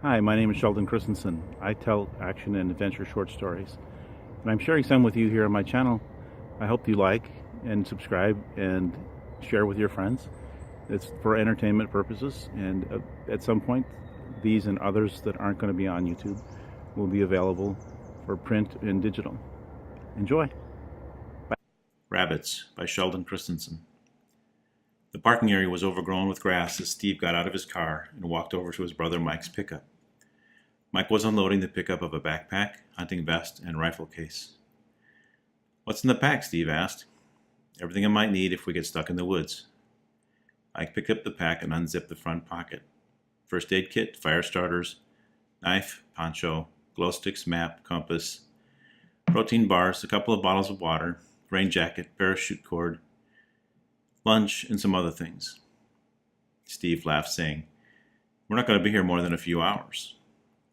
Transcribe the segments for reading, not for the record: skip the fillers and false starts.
Hi, my name is Sheldon Christensen. I tell action and adventure short stories, and I'm sharing some with you here on my channel. I hope you like and subscribe and share with your friends. It's for entertainment purposes, and at some point, these and others that aren't going to be on YouTube will be available for print and digital. Enjoy. Rabbits by Sheldon Christensen. The parking area was overgrown with grass as Steve got out of his car and walked over to his brother Mike's pickup. Mike was unloading the pickup of a backpack, hunting vest, and rifle case. "What's in the pack?" Steve asked. "Everything I might need if we get stuck in the woods." Mike picked up the pack and unzipped the front pocket. First aid kit, fire starters, knife, poncho, glow sticks, map, compass, protein bars, a couple of bottles of water, rain jacket, parachute cord, lunch, and some other things. Steve laughed, saying, "We're not going to be here more than a few hours."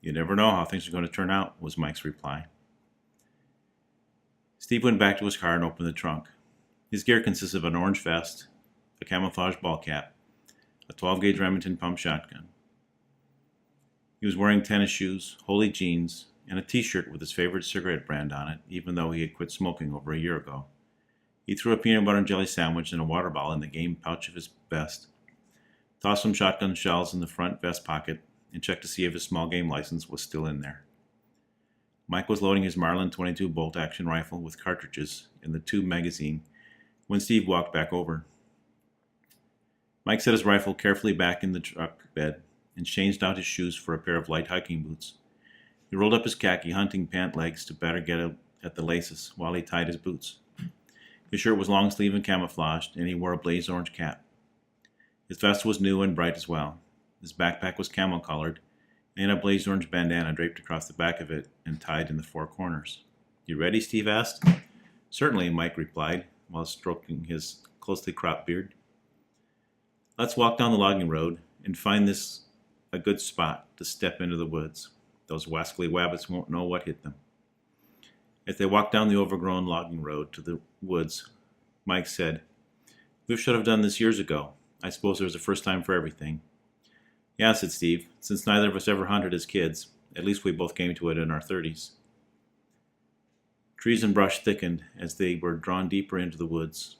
"You never know how things are going to turn out," was Mike's reply. Steve went back to his car and opened the trunk. His gear consisted of an orange vest, a camouflage ball cap, a 12-gauge Remington pump shotgun. He was wearing tennis shoes, holey jeans, and a t-shirt with his favorite cigarette brand on it, even though he had quit smoking over a year ago. He threw a peanut butter and jelly sandwich and a water bottle in the game pouch of his vest, tossed some shotgun shells in the front vest pocket, and checked to see if his small game license was still in there. Mike was loading his Marlin 22 bolt-action rifle with cartridges in the tube magazine when Steve walked back over. Mike set his rifle carefully back in the truck bed and changed out his shoes for a pair of light hiking boots. He rolled up his khaki hunting pant legs to better get at the laces while he tied his boots. His shirt was long sleeved and camouflaged, and he wore a blaze orange cap. His vest was new and bright as well. His backpack was camel colored, and a blaze orange bandana draped across the back of it and tied in the four corners. "You ready?" Steve asked. "Certainly," Mike replied, while stroking his closely cropped beard. "Let's walk down the logging road and find this a good spot to step into the woods. Those wascally wabbits won't know what hit them." As they walked down the overgrown logging road to the woods, Mike said, "We should have done this years ago. I suppose there's a first time for everything." "Yeah," said Steve. "Since neither of us ever hunted as kids, at least we both came to it in our 30s. Trees and brush thickened as they were drawn deeper into the woods.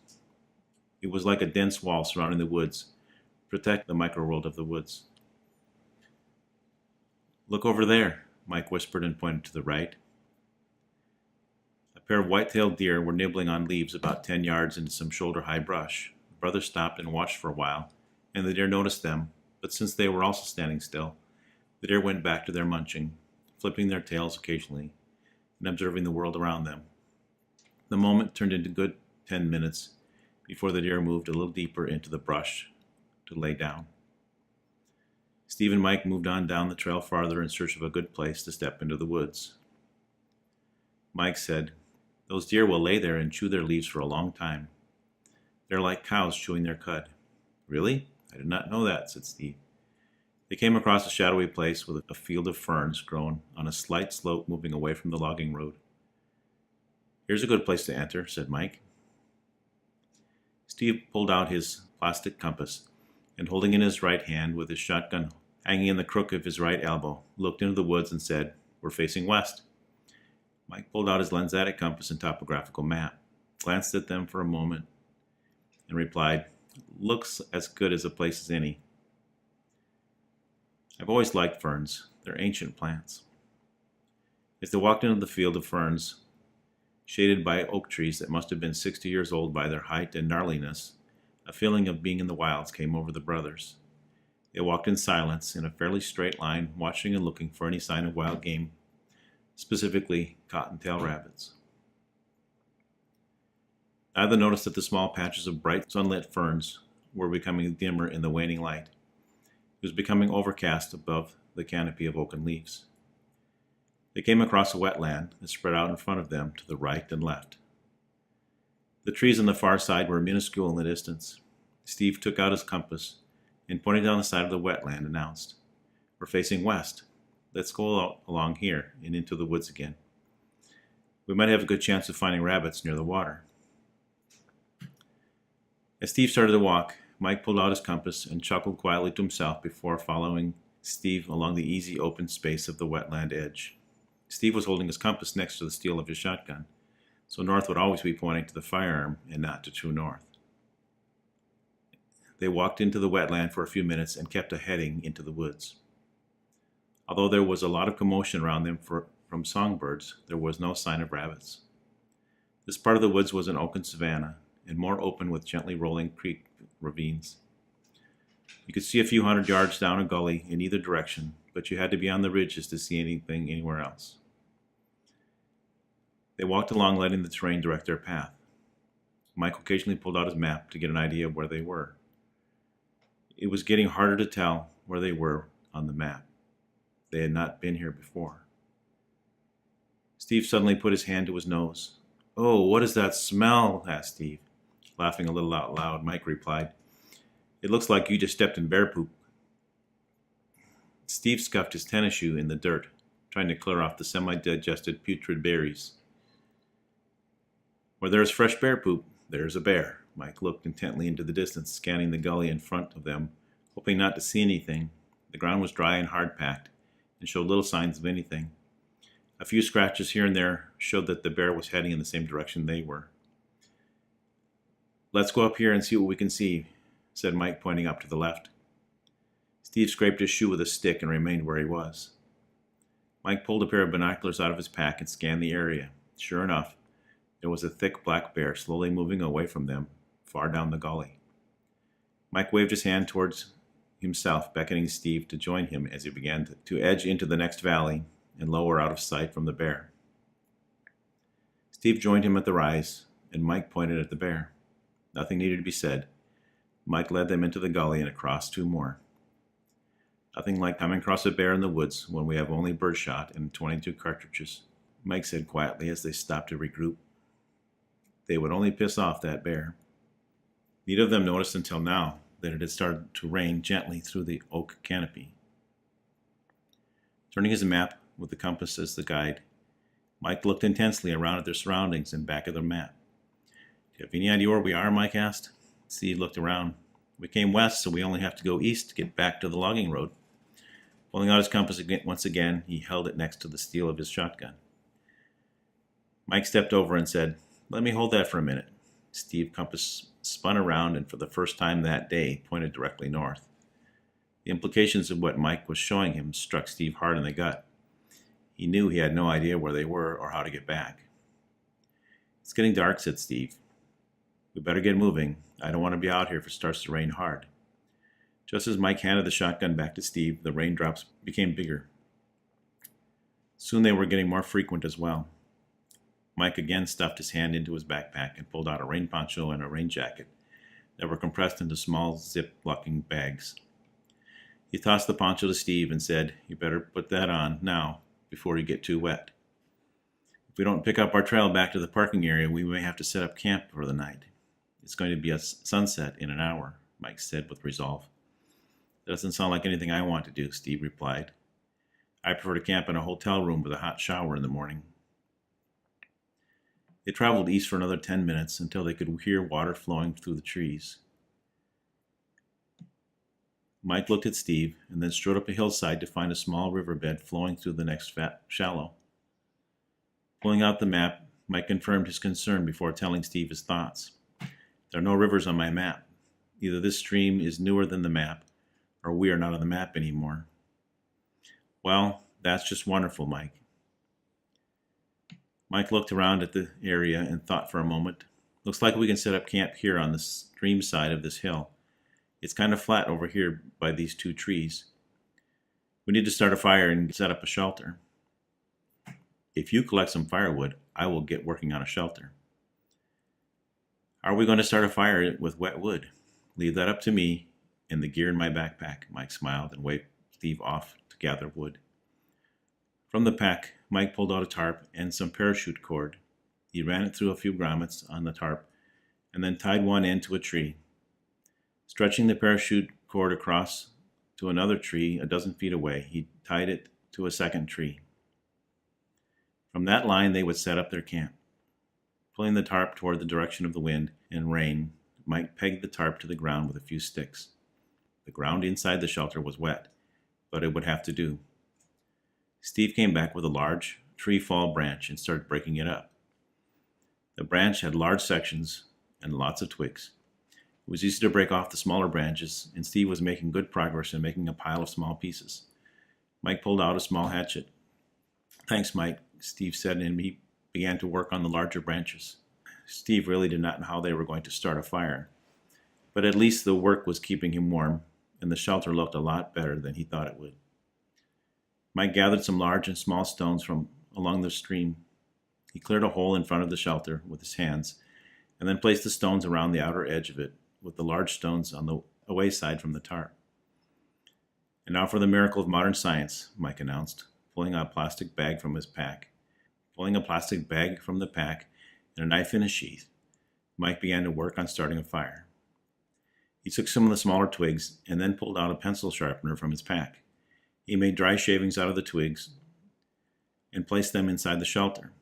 It was like a dense wall surrounding the woods, to protect the microworld of the woods. "Look over there," Mike whispered and pointed to the right. A pair of white-tailed deer were nibbling on leaves about 10 yards into some shoulder-high brush. The brother stopped and watched for a while, and the deer noticed them, but since they were also standing still, the deer went back to their munching, flipping their tails occasionally and observing the world around them. The moment turned into good 10 minutes before the deer moved a little deeper into the brush to lay down. Steve and Mike moved on down the trail farther in search of a good place to step into the woods. Mike said, "Those deer will lay there and chew their leaves for a long time. They're like cows chewing their cud." "Really? I did not know that," said Steve. They came across a shadowy place with a field of ferns grown on a slight slope moving away from the logging road. "Here's a good place to enter," said Mike. Steve pulled out his plastic compass and, holding in his right hand with his shotgun hanging in the crook of his right elbow, looked into the woods and said, "We're facing west." Mike pulled out his lensatic compass and topographical map, glanced at them for a moment, and replied, "Looks as good as a place as any. I've always liked ferns. They're ancient plants." As they walked into the field of ferns, shaded by oak trees that must have been 60 years old by their height and gnarliness, a feeling of being in the wilds came over the brothers. They walked in silence, in a fairly straight line, watching and looking for any sign of wild game, specifically cottontail rabbits. Neither noticed that the small patches of bright sunlit ferns were becoming dimmer in the waning light. It was becoming overcast above the canopy of oaken leaves. They came across a wetland that spread out in front of them to the right and left. The trees on the far side were minuscule in the distance. Steve took out his compass and, pointing down the side of the wetland, announced, "We're facing west. Let's go along here and into the woods again. We might have a good chance of finding rabbits near the water." As Steve started to walk, Mike pulled out his compass and chuckled quietly to himself before following Steve along the easy open space of the wetland edge. Steve was holding his compass next to the steel of his shotgun, so north would always be pointing to the firearm and not to true north. They walked into the wetland for a few minutes and kept heading into the woods. Although there was a lot of commotion around them from songbirds, there was no sign of rabbits. This part of the woods was an open savanna and more open with gently rolling creek ravines. You could see a few hundred yards down a gully in either direction, but you had to be on the ridges to see anything anywhere else. They walked along, letting the terrain direct their path. Mike occasionally pulled out his map to get an idea of where they were. It was getting harder to tell where they were on the map. They had not been here before. Steve suddenly put his hand to his nose. "Oh, what is that smell?" asked Steve. Laughing a little out loud, Mike replied, "It looks like you just stepped in bear poop." Steve scuffed his tennis shoe in the dirt, trying to clear off the semi-digested putrid berries. "Where there is fresh bear poop, there is a bear." Mike looked intently into the distance, scanning the gully in front of them, hoping not to see anything. The ground was dry and hard-packed, and showed little signs of anything. A few scratches here and there showed that the bear was heading in the same direction they were. "Let's go up here and see what we can see," said Mike, pointing up to the left. Steve scraped his shoe with a stick and remained where he was. Mike pulled a pair of binoculars out of his pack and scanned the area. Sure enough, there was a thick black bear slowly moving away from them, far down the gully. Mike waved his hand towards himself, beckoning Steve to join him as he began to edge into the next valley and lower out of sight from the bear. Steve joined him at the rise, and Mike pointed at the bear. Nothing needed to be said. Mike led them into the gully and across two more. "Nothing like coming across a bear in the woods when we have only birdshot and 22 cartridges," Mike said quietly as they stopped to regroup. They would only piss off that bear. Neither of them noticed until now that it had started to rain gently through the oak canopy. Turning his map with the compass as the guide, Mike looked intensely around at their surroundings and back of the map. "Do you have any idea where we are?" Mike asked. Steve looked around. "We came west, so we only have to go east to get back to the logging road." Pulling out his compass once again, he held it next to the steel of his shotgun. Mike stepped over and said, "Let me hold that for a minute." Steve's compass spun around and for the first time that day pointed directly north. The implications of what Mike was showing him struck Steve hard in the gut. He knew he had no idea where they were or how to get back. "It's getting dark," said Steve. "We better get moving. I don't want to be out here if it starts to rain hard." Just as Mike handed the shotgun back to Steve, the raindrops became bigger. Soon they were getting more frequent as well. Mike again stuffed his hand into his backpack and pulled out a rain poncho and a rain jacket that were compressed into small zip-locking bags. He tossed the poncho to Steve and said, "You better put that on now before you get too wet. If we don't pick up our trail back to the parking area, we may have to set up camp for the night. It's going to be a sunset in an hour," Mike said with resolve. "That doesn't sound like anything I want to do," Steve replied. "I prefer to camp in a hotel room with a hot shower in the morning." They traveled east for another 10 minutes until they could hear water flowing through the trees. Mike looked at Steve and then strode up a hillside to find a small riverbed flowing through the next shallow. Pulling out the map, Mike confirmed his concern before telling Steve his thoughts. "There are no rivers on my map. Either this stream is newer than the map, or we are not on the map anymore." "Well, that's just wonderful, Mike." Mike looked around at the area and thought for a moment. "Looks like we can set up camp here on the stream side of this hill. It's kind of flat over here by these two trees. We need to start a fire and set up a shelter. If you collect some firewood, I will get working on a shelter." "How are we going to start a fire with wet wood?" "Leave that up to me and the gear in my backpack," Mike smiled and waved Steve off to gather wood. From the pack, Mike pulled out a tarp and some parachute cord. He ran it through a few grommets on the tarp and then tied one end to a tree. Stretching the parachute cord across to another tree a dozen feet away, he tied it to a second tree. From that line, they would set up their camp. Pulling the tarp toward the direction of the wind and rain, Mike pegged the tarp to the ground with a few sticks. The ground inside the shelter was wet, but it would have to do. Steve came back with a large tree fall branch and started breaking it up. The branch had large sections and lots of twigs. It was easy to break off the smaller branches, and Steve was making good progress in making a pile of small pieces. Mike pulled out a small hatchet. "Thanks, Mike," Steve said, and he began to work on the larger branches. Steve really did not know how they were going to start a fire, but at least the work was keeping him warm, and the shelter looked a lot better than he thought it would. Mike gathered some large and small stones from along the stream. He cleared a hole in front of the shelter with his hands, and then placed the stones around the outer edge of it, with the large stones on the away side from the tarp. "And now for the miracle of modern science," Mike announced, pulling a plastic bag from his pack. Pulling a plastic bag from the pack and a knife in a sheath, Mike began to work on starting a fire. He took some of the smaller twigs and then pulled out a pencil sharpener from his pack. He made dry shavings out of the twigs and placed them inside the shelter.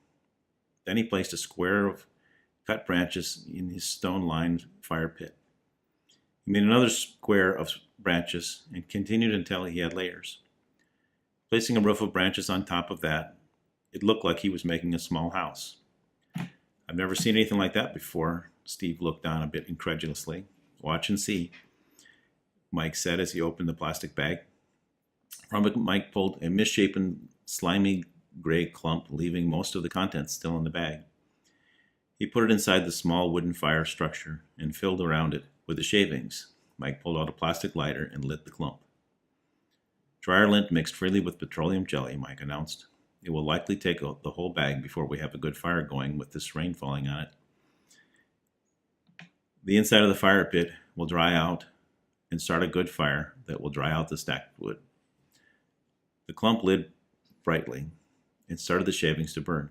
Then he placed a square of cut branches in his stone-lined fire pit. He made another square of branches and continued until he had layers. Placing a roof of branches on top of that, it looked like he was making a small house. "I've never seen anything like that before," Steve looked on a bit incredulously. "Watch and see," Mike said as he opened the plastic bag. From it, Mike pulled a misshapen, slimy gray clump, leaving most of the contents still in the bag. He put it inside the small wooden fire structure and filled around it with the shavings. Mike pulled out a plastic lighter and lit the clump. "Dryer lint mixed freely with petroleum jelly," Mike announced. "It will likely take the whole bag before we have a good fire going with this rain falling on it. The inside of the fire pit will dry out and start a good fire that will dry out the stacked wood." The clump lit brightly and started the shavings to burn.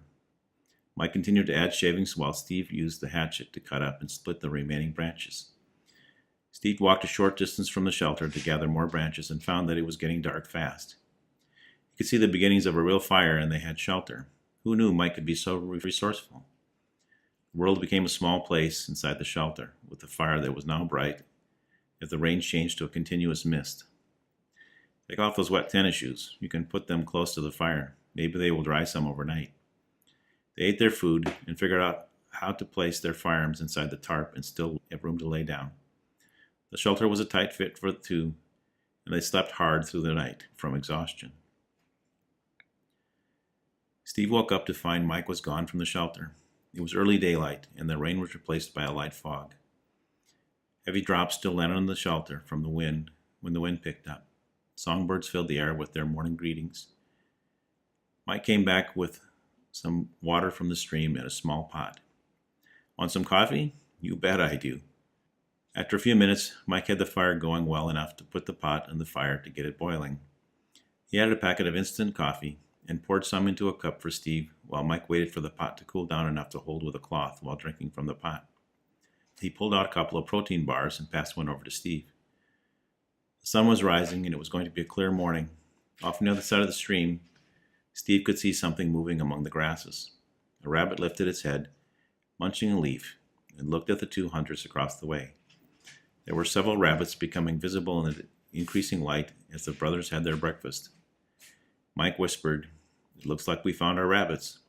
Mike continued to add shavings while Steve used the hatchet to cut up and split the remaining branches. Steve walked a short distance from the shelter to gather more branches and found that it was getting dark fast. He could see the beginnings of a real fire, and they had shelter. Who knew Mike could be so resourceful? The world became a small place inside the shelter, with the fire that was now bright as the rain changed to a continuous mist. "Take off those wet tennis shoes. You can put them close to the fire. Maybe they will dry some overnight." They ate their food and figured out how to place their firearms inside the tarp and still have room to lay down. The shelter was a tight fit for the two, and they slept hard through the night from exhaustion. Steve woke up to find Mike was gone from the shelter. It was early daylight, and the rain was replaced by a light fog. Heavy drops still landed on the shelter from the wind when the wind picked up. Songbirds filled the air with their morning greetings. Mike came back with some water from the stream in a small pot. "Want some coffee?" "You bet I do." After a few minutes, Mike had the fire going well enough to put the pot on the fire to get it boiling. He added a packet of instant coffee and poured some into a cup for Steve while Mike waited for the pot to cool down enough to hold with a cloth while drinking from the pot. He pulled out a couple of protein bars and passed one over to Steve. The sun was rising, and it was going to be a clear morning. Off on the other side of the stream, Steve could see something moving among the grasses. A rabbit lifted its head, munching a leaf, and looked at the two hunters across the way. There were several rabbits becoming visible in the increasing light as the brothers had their breakfast. Mike whispered, "It looks like we found our rabbits."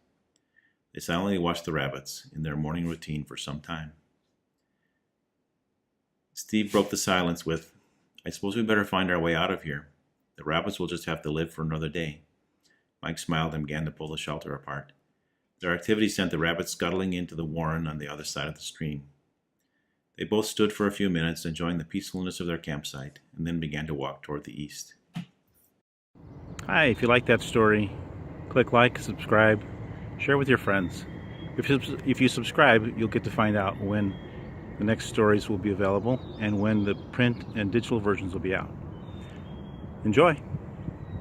They silently watched the rabbits in their morning routine for some time. Steve broke the silence with, "I suppose we better find our way out of here. The rabbits will just have to live for another day." Mike smiled and began to pull the shelter apart. Their activity sent the rabbits scuttling into the warren on the other side of the stream. They both stood for a few minutes, enjoying the peacefulness of their campsite, and then began to walk toward the east. Hi, if you like that story, click like, subscribe, share with your friends. If you subscribe, you'll get to find out when the next stories will be available and when the print and digital versions will be out. Enjoy!